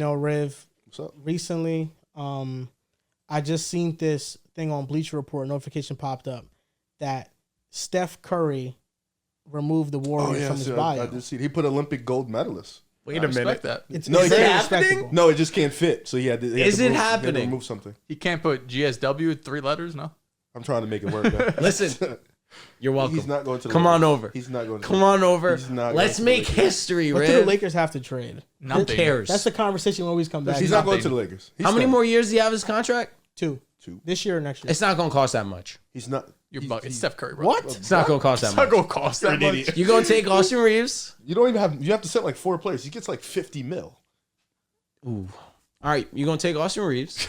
Riv, What's up? recently, I just seen this thing on Bleacher Report. Notification popped up that Steph Curry removed the Warriors from his bio. I did see it. He put Olympic gold medalist. Wait a minute. That. It's No, very it's happening? respectable. No, it just can't fit. So he had to. He had Is to it remove, happening? He had to remove something. He can't put GSW 3 letters, no? I'm trying to make it work. Man. Listen, you're welcome. He's not going to. The Come Lakers. on over. He's not going. To Come on over. He's not Let's going to the make Lakers. history, What do the Riv. Lakers have to trade? Who Nothing. cares? That's the conversation we always come back He's to. not going to the Lakers. He's How many staying. more years do you have his contract? Two. This year or next year? It's not going to cost that much. He's not. It's Steph Curry, bro. What? It's not going to cost that It's not much. going to cost that much. You going to take Austin Reeves? You don't even have. You have to set like 4 players. He gets like 50 mil. Ooh. All right, you going to take Austin Reeves?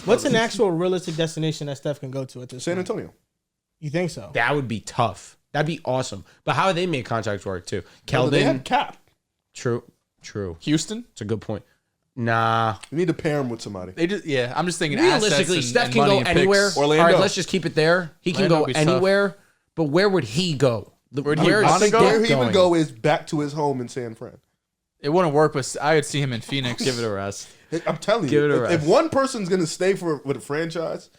What's an actual realistic destination that Steph can go to at this San point? Antonio. You think so? That would be tough. That'd be awesome. But how would they make contracts work too? No, they Keldon. had cap. True. Houston? It's a good point. Nah. You need to pair him with somebody. They just I'm just thinking Realistically, assets Steph and can money go and anywhere. picks. Orlando. All right, let's just keep it there. He can Orlando go would be tough. anywhere. But where would he go? Where'd he Where is wanna Steph go? Where he going? would go is back to his home in San Fran. It wouldn't work, but I would see him in Phoenix. Give it a rest. I'm telling Give you, it a if rest. one person's gonna stay with a franchise,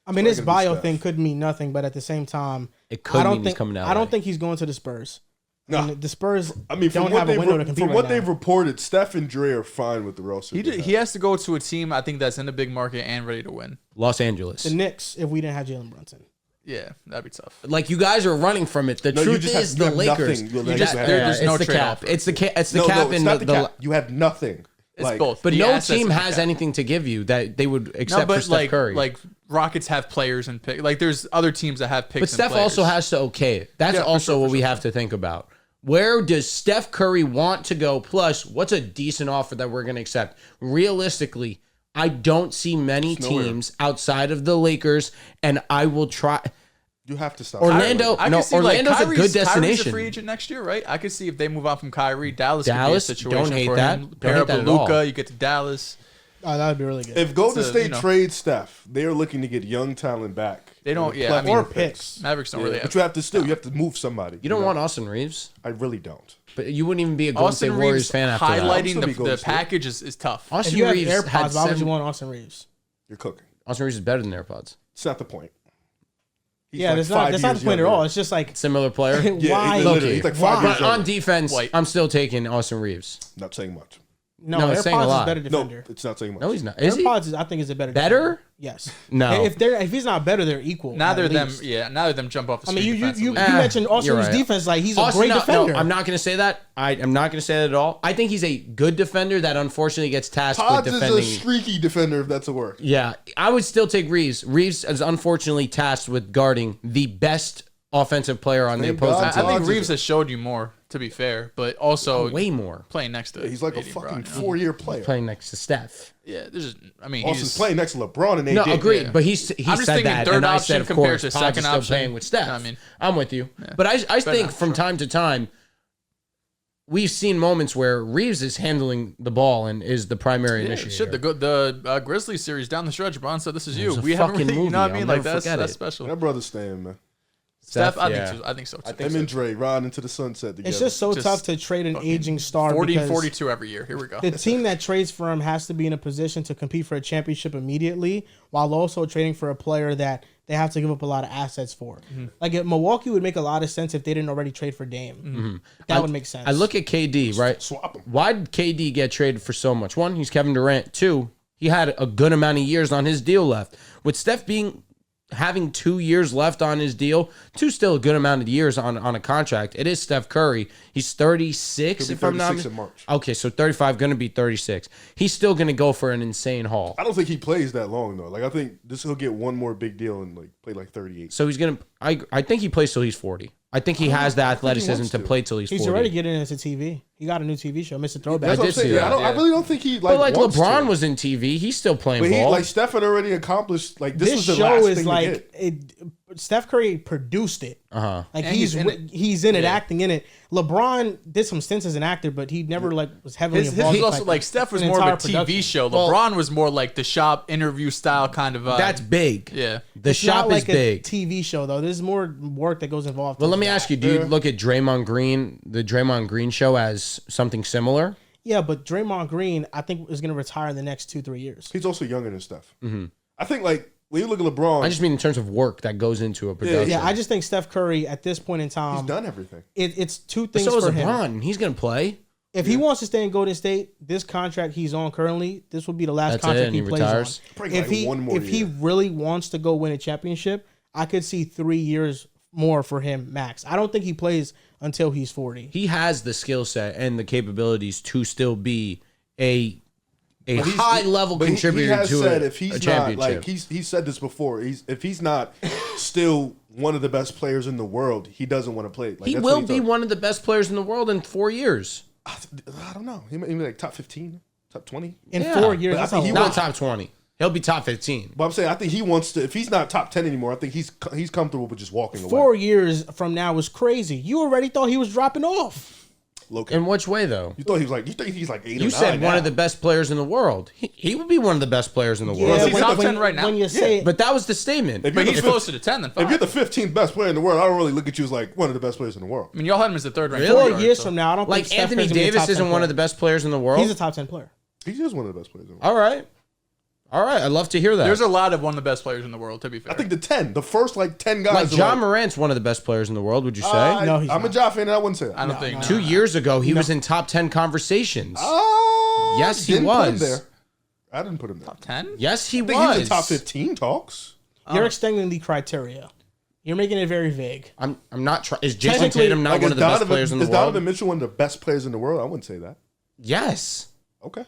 I mean, It's this probably gonna be bio Steph. thing could mean nothing, but at the same time, It could I don't mean think he's coming down. I don't think he's going to the Spurs. No. I mean, the Spurs I mean, don't have a window to compete from right what now. they've reported, Steph and Dre are fine with the roster. He has to go to a team, I think, that's in a big market and ready to win. Los Angeles. The Knicks, if we didn't have Jalen Brunson. Yeah, that'd be tough. Like you guys are running from it. The No, you truth just is have- the you have Lakers. nothing. You That- just- there's it's no the trade cap. offer. It's the cap. It's the no, cap no, it's and not the, the cap. You have nothing. It's Like, both. But The no assets team and the has cap. anything to give you that they would No, accept for but Steph Curry. like Rockets have players and pick. Like there's other teams that have picks. But and Steph players. also has to okay it. That's Yeah, for also sure, what for we sure. have to think about. Where does Steph Curry want to go? Plus, what's a decent offer that we're going to accept? Realistically, I don't see many nowhere. teams outside of the Lakers, and I will try. You have to stop. Orlando- I No, could see Orlando's a like good Kyrie's destination. a free agent next year, right? I could see if they move on from Kyrie, Dallas Dallas, could be a situation don't hate for that. him. Don't Pair hate up that with at all. Luka, you get to Dallas. Oh, that would be really good. If Golden It's a, State you know. trades Steph, they are looking to get young talent back. They don't. With Yeah, I plethora mean, of picks. Mavericks don't Yeah, really. but Have, you have to still. You have to move somebody. You don't know? want Austin Reeves, I really don't. but you wouldn't even be a Golden State Austin Warriors Reeves fan after that. highlighting Still be the Golden State. package is tough. if Austin you have Reeves had AirPods, why would seven- you want Austin Reeves? You're cooking. Austin Reeves is better than AirPods. It's not the point. He's Yeah, like that's 5 not the years point at younger. all. It's just like Similar player. Yeah, why? he's literally- he's like 5 Why? years But on younger. defense, White. I'm still taking Austin Reeves. Not saying much. No, No, it's saying a AirPods is lot. better No, defender. it's not saying much. No, he's not. Is he? AirPods, is, I think, is a better. Better? defender. Yes. No. If he's not better, they're equal. Neither at of them. least. Yeah, neither of them jump off the I screen. mean, you defensively. mentioned Austin you're Reeves' right. defense. Like he's a Austin, great no, defender. No, I'm not going to say that. I'm not going to say that at all. I think he's a good defender that unfortunately gets tasked Pods with is defending. a streaky defender, if that's a word. Yeah, I would still take Reeves. Reeves is unfortunately tasked with guarding the best offensive player on the Thank opposing God. team. I think Pods Reeves is- has showed you more, to be fair, but also Way more playing next to. He's like a AD fucking Brown, you know? 4-year player. playing next to Steph. Yeah, there's. I mean, Austin's he's playing next to LeBron and AD. No, agreed. yeah. But he I'm just said thinking that, third and I option said, of compared course, to Pods second is still option. playing with Steph. I mean, I'm with you. But I think not, from sure. time to time, we've seen moments where Reeves is handling the ball and is the primary yeah, initiator. shit. The Grizzlies series down the stretch. Bron said, "This is It you." was a We haven't fucking really, you know what I movie. mean? I'll Like never that's forget it. special. That brother's staying, man. Steph, Steph, yeah. I think so too. Him and Dre riding into the sunset together. It's just so Just tough to trade an fucking aging star 40 because 42 every year. Here we go. the team that trades for him has to be in a position to compete for a championship immediately, while also trading for a player that they have to give up a lot of assets for. Like if Milwaukee would make a lot of sense if they didn't already trade for Dame. That would make sense. I look at KD, right? swap him. Why did KD get traded for so much? One, he's Kevin Durant. Two, he had a good amount of years on his deal left. With Steph having 2 years left on his deal, still a good amount of years on a contract. It is Steph Curry. He's 36, He'll be if I'm not 36 in March. Okay, so 35, going to be 36. He's still going to go for an insane haul. I don't think he plays that long though. Like I think he'll get one more big deal and like play like 38. So he's going to I think he plays till he's 40. I think he has the athleticism wants to to. play till he's 40. He's already getting into TV. He got a new TV show, Mr. Throwback. That's what I'm did see saying. that, I yeah. really don't think he But like wants LeBron to. was in TV, he's still playing But he, ball. like Steph had already accomplished. Like this was the show last is thing like to get. it. Steph Curry produced it. Uh-huh. Like And he's he's in in it, Yeah. acting in it. LeBron did some stints as an actor, but he never like was heavily His involved. was with, also like Steph was an more of a entire TV production. show. Well- LeBron was more like the shop interview style kind of. That's big. yeah. The It's shop not is like big. a TV show though. There's more work that goes involved. Well, with let me that. ask you, do you look at Draymond Green, the Draymond Green show, as something similar? Yeah, but Draymond Green, I think, is going to retire in the next 2-3 years. He's also younger than Steph. I think like when you look at LeBron, I just mean in terms of work that goes into a production. Yeah, I just think Steph Curry at this point in time, he's done everything. It's two But things so is for him. LeBron. He's going to play. If he wants to stay in Golden State, this contract he's on currently, this will be the last That's it, contract and he he plays retires. on. Probably If like one more he year. really wants to go win a championship, I could see 3 years more for him max. I don't think he plays until he's 40. He has the skill set and the capabilities to still be a But he's- high level but contributor he has to said a, if he's a not championship. like he said this before. If he's not still one of the best players in the world, he doesn't want to play. Like, he that's will what be told- one of the best players in the world in 4 years. I don't know. He might be like top 15, top 20. In Yeah, 4 years, but I that's think a he lot. Not top 20. He'll be top 15. But I'm saying I think he wants to. If he's not top 10 anymore, I think he's comfortable with just walking away. 4 years from now is crazy. You already thought he was dropping off. Low-key. In which way, though? You thought he was like 8 or You 9 said one now. of the best players in the world. He would be one of the best players in the world. Well, he's top 10 right now. When you say But that was the statement. If But you're he's the closer to 10 than 5. If you're the 15th best player in the world, I don't really look at you as like one of the best players in the world. I mean, y'all had him as the third ranked. 4 point guard, years so- from now, I don't Like think Steph Anthony Curry's gonna be a Davis top 10 isn't one of the player. best players in the world. He's a top 10 player. He is one of the best players in the world. All right. All right. I'd love to hear that. There's a lot of one of the best players in the world, to be fair. I think the first like 10 guys. like are John Morant's one of the best players in the world, would you say? No, he's I'm a not. Ja fan, and I wouldn't say that. I don't think. 2 years ago, he was in top 10 conversations. Yes, he didn't Put him was. there. I didn't put him there. Top 10? Yes, he I think was. he was in top 15 talks. You're extending the criteria. You're making it very vague. I'm not trying. Is Jason Technically, Tatum not Like, one is of the best Donovan- players in the is world? Donovan Mitchell one of the best players in the world? I wouldn't say that. Yes. Okay.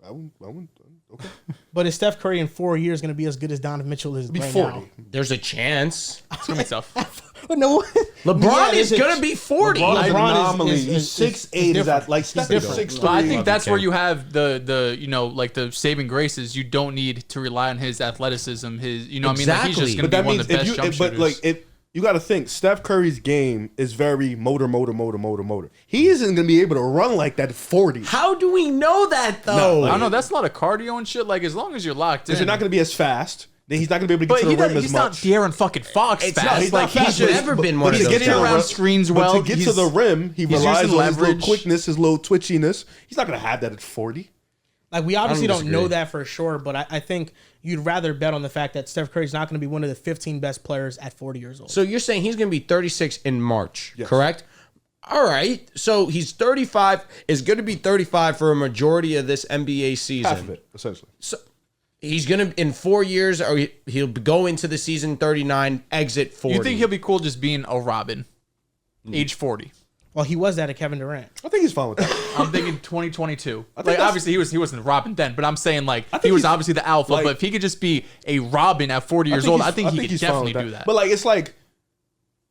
I wouldn't. Okay. But is Steph Curry in 4 years going to be as good as Donovan Mitchell is Be right 40. now? There's a chance. It's going to be tough. No. LeBron Yeah, is there's a- going to be 40. LeBron is an LeBron is- anomaly. is- He's is 6'8". Is different. that like He's Steph is different. 6'3"? But I think Love that's you, where Ken. you have the you know, like the saving grace is you don't need to rely on his athleticism, his, you know what I mean? Like he's just Exactly. going to be one of the best if jump you, shooters. but like if you got to think, Steph Curry's game is very motor. He isn't going to be able to run like that at 40. How do we know that, though? I don't know, that's a lot of cardio and shit. Like, as long as you're locked in. Because you're not going to be as fast. Then he's not going to be able to get But to the rim as he's much. not De'Aaron fucking Fox It's fast. not- He's like, not fast, he's but never been one but of he's those getting guys. around screens But well. to get to He's- the rim, he he's relies using on his little leverage. quickness, his little twitchiness. He's not going to have that at 40. Like, we obviously don't know disagree. that for sure, but I think you'd rather bet on the fact that Steph Curry's not going to be one of the 15 best players at 40 years old. So you're saying he's going to be 36 in March, Yes. correct? All right. So he's 35, is going to be 35 for a majority of this NBA season. Half of it, essentially. So he's going to, in 4 years, or he'll go into the season 39, exit 40. You think he'll be cool just being a Robin, age 40? Well, he was that at Kevin Durant. I think he's fine with that. I'm thinking 2022. Like, that's- obviously he wasn't Robin then, but I'm saying like think he was he's- obviously the alpha. like- but if he could just be a Robin at 40 years old, I think he could he's fine definitely with do that. But like, it's like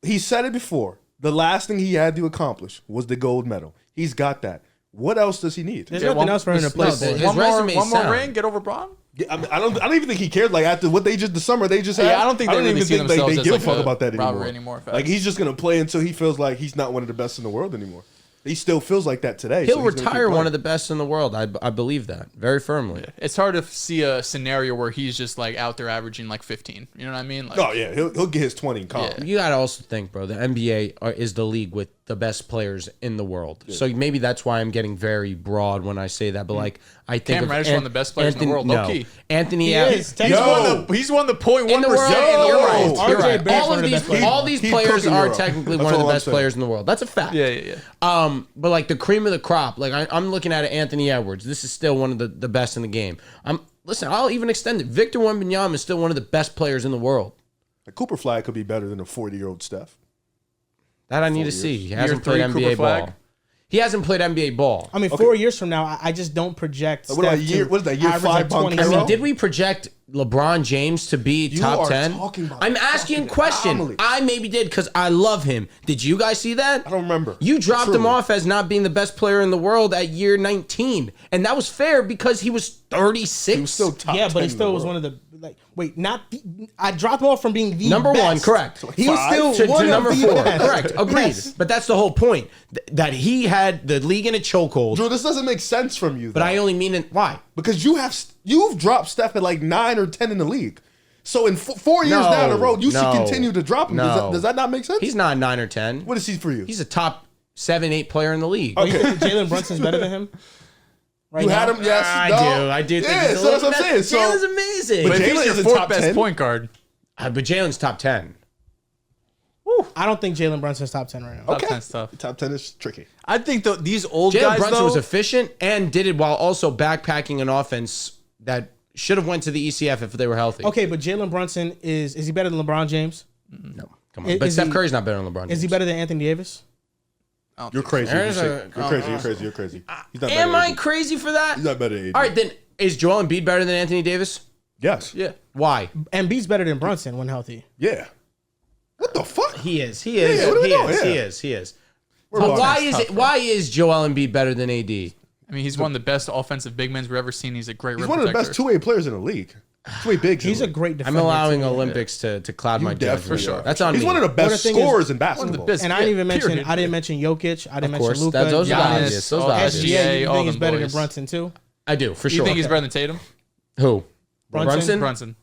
he said it before. The last thing he had to accomplish was the gold medal. He's got that. What else does he need? There's Yeah, nothing else for him to play no, for. his one resume more is sound. ring, get over Braun. I mean, I don't even think he cares. Like after what they just the summer they just had. Yeah, I don't think they really even see themselves they as give like a fuck a about that rivalry anymore. anymore, facts. Like he's just gonna play until he feels like he's not one of the best in the world anymore. He still feels like that today. He'll retire one of the best in the world. I believe that very firmly. It's hard to see a scenario where he's just like out there averaging like 15. You know what I mean? Like, Oh yeah, he'll get his 20 in college. Yeah. You got to also think, bro, the NBA is the league with the best players in the world. So maybe that's why I'm getting very broad when I say that. But like, I think Cam of Reddish, one of the best players in the world, no. low-key. Anthony, He Evans. is. he's won the 0.1% In the world, Yo! you're right. RJ You're right. Barrett's All one of of the these, best players. all these He's players cooking are Europe. technically That's one of the all I'm best saying. players in the world. That's a fact. Yeah. But like the cream of the crop, like I'm looking at Anthony Edwards. This is still one of the best in the game. Listen, I'll even extend it. Victor Wembanyama is still one of the best players in the world. Like Cooper Flag could be better than a 40-year-old Steph. That I need 4 to see. years. He hasn't Year played three, NBA Cooper Flag? ball. He hasn't played NBA ball. I mean, 4 years from now, I just don't project. What about Steph year- to what is that, year average 5 like 20 Boncaro? I mean, did we project LeBron James to be You top are 10? talking about I'm asking a fucking question. anomalies. I maybe did because I love him. Did you guys see that? I don't remember. You dropped him Truly. off as not being the best player in the world at year 19. And that was fair because he was 36. He was still top Yeah, but 10 he in still the was world. one of the I dropped him off from being the Number one, best. correct. He was Five? still to one number of the 4. best. Correct. Agreed. Yes. But that's the whole point. That he had the league in a chokehold. Drew, this doesn't make sense from you. But I only mean it. Why? because you've dropped Steph at like 9 or 10 in the league. So in 4 years No, down the road, you should no, continue to drop him. no. Does that not make sense? He's not 9 or 10. What is he for you? He's a top 7-8 player in the league. Oh, you think Jalen Brunson's better than him? Right You now? had him, yes. I do think Yeah, he's so that's what I'm saying. So, Jalen's amazing. But But if Jalen he's your is a fourth top best 10? point guard, But Jalen's top 10. I don't think Jalen Brunson's top 10 right now. top Okay. 10 stuff. top 10 is tricky. I think these old Jalen guys Brunson though. was efficient and did it while also backpacking an offense that should have went to the ECF if they were healthy. Okay, but Jalen Brunson is he better than LeBron James? No, come on. Is But Steph he- Curry's not better than LeBron James. Is he better than Anthony Davis? You're crazy. There's You're a- crazy. You're crazy. You're crazy. He's not better Am than I AD. crazy for that? He's not better than AD. All right, then is Joel Embiid better than Anthony Davis? Yes. Yeah. Why? Embiid's better than Brunson when healthy. Yeah. What the fuck? He is. Yeah, what are we doing? He is. We're But bugging. why is it? Why is Joel Embiid better than AD? I mean, he's one of the best offensive big men we've ever seen. He's a great He's rim one of the protector. best two-way players in the league. Two-way bigs. He's a in the league. great I'm defender. allowing too. Olympics to cloud my judgment. definitely sure. That's on He's me. one of the Well, the best thing is- scorers in One of basketball. the best. And I didn't even mention period. I didn't mention Jokic. I didn't Of course, mention Luka. those are the Giannis, obvious. Those are all the that obvious. shit. SGA, you all think he's them better than boys. Brunson too? I do for You sure. think he's better than Tatum? Who? Brunson? Brunson.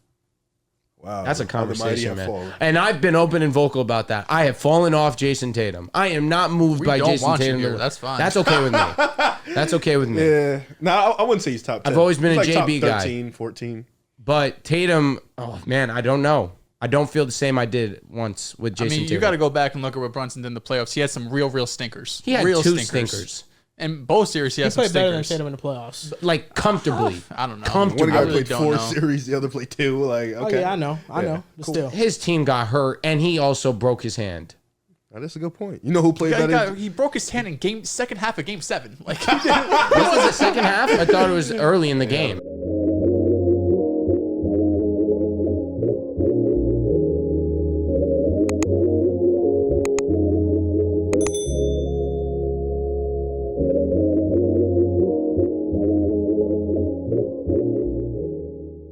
Wow. That's a How the mighty conversation, have man. fallen. And I've been open and vocal about that. I have fallen off Jason Tatum. I am not moved We by don't Jason want you Tatum. here. That's fine. That's okay with me. That's okay with me. Yeah. No, I wouldn't say he's top 10. I've always been He's a like JB top guy. 13, 14. But Tatum, oh man, I don't know. I don't feel the same I did once with I Jason mean, Tatum. you got to go back and look at what Brunson did in the playoffs. He had some real stinkers. He had real two stinkers. In both series, he He had some played better than stinkers. Tatum in the playoffs. Like comfortably. I don't know. Comfortably. One guy I really played don't 4 know. series, the other played 2. Like, Oh okay. yeah, I know. But Cool. still. His team got hurt and he also broke his hand. That's a good point. You know who played He better? he broke his hand in second half of game 7. Like What was the second half? I thought it was early in the game.